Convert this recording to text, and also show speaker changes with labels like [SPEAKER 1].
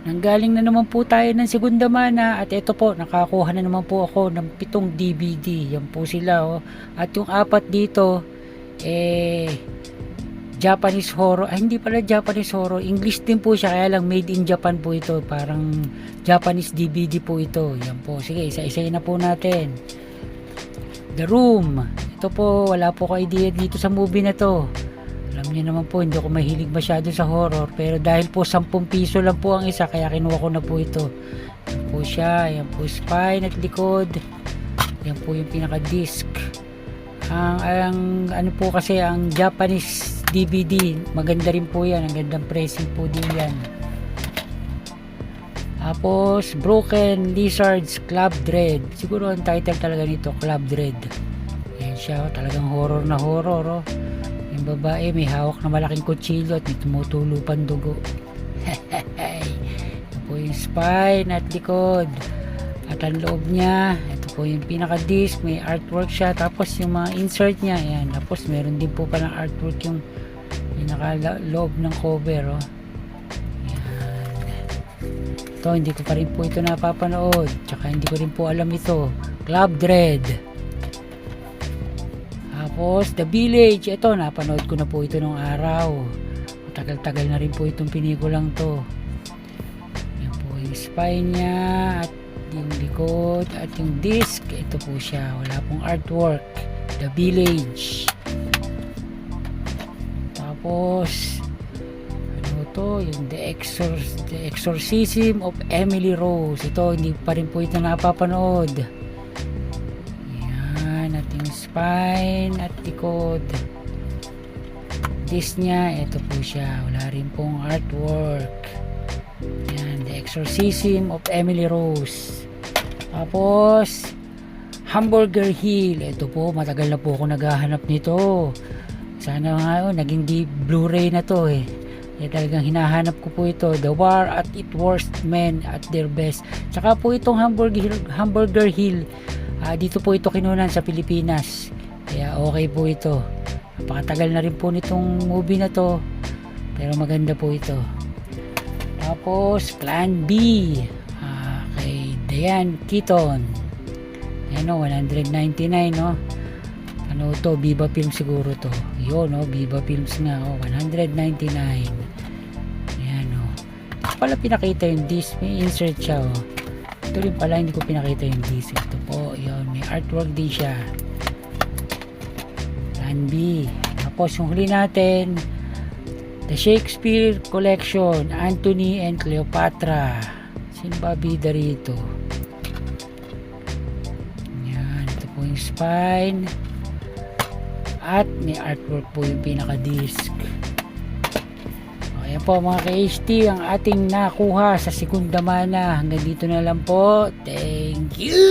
[SPEAKER 1] Nanggaling na naman po tayo ng segunda mana at ito po, nakakuha na naman po ako ng 7 DVD. Yan po sila oh. At yung 4 dito Japanese horror, hindi pala Japanese horror, English din po siya, kaya lang made in Japan po ito, parang Japanese DVD po ito. Yan po, sige, isa-isayin na po natin. The Room, ito po, wala po ko idea dito sa movie na to. Alam niyo naman po, hindi ako mahilig masyado sa horror, pero dahil po 10 piso lang po ang isa, kaya kinuha ko na po ito. Yan po siya, yan po spine at likod, yan po yung pinaka disc. Ang ano po kasi, ang Japanese DVD, maganda rin po yan, ang gandang pricing po din yan. Tapos Broken Lizards Club Dread, siguro ang title talaga nito, Club Dread. Yan siya, talagang horror na horror oh. Yung babae may hawak na malaking kutsilyo at may tumutulo pang dugo. Ito po yung spine at likod at ang loob niya, ito po yung pinaka disc, may artwork siya, tapos yung mga insert niya, yan, tapos meron din po palang artwork yung pinaka loob ng cover oh. Yan. Ito, hindi ko pa rin po ito napapanood, tsaka hindi ko rin po alam ito. Club Dread. Tapos The Village, ito napanood ko na po ito nung araw, matagal-tagal na rin po itong pinikulang to. Yan po yung spine niya at yung likod at yung disc, ito po siya, wala pong artwork. The Village. Tapos ano to, yung The Exorcism of Emily Rose, ito hindi pa rin po ito napapanood. Yan, at yung spine at likod, disc niya, ito po siya, wala rin pong artwork. Yan, The Exorcism of Emily Rose. Tapos Hamburger Hill, ito po, matagal na po ako naghahanap nito. Sana nga naging Blu-ray na to eh. Talagang hinahanap ko po ito. The War at Its Worst Men at Their Best. Tsaka po itong Hamburger Hill, dito po ito kinunan sa Pilipinas. Kaya okay po ito. Napakatagal na rin po nitong movie na to, pero maganda po ito. Tapos Plan B, kay Diane Keaton. Ayan o, 199 no. Ano to, Viva Films siguro to. Yun no, Viva Films nga o, 199. Ayan o. Pala pinakita yung disc, may insert siya o. Ito rin pala, hindi ko pinakita yung disc. Ito po, yun, may artwork din siya. Plan B. Tapos yung huli natin, The Shakespeare Collection, Antony and Cleopatra. Sino ba bida rito? Yan, ito po yung spine at may artwork po yung pinaka disc. Ayan po mga ka-HT, ang ating nakuha sa segunda mana. Hanggang dito na lang po. Thank you.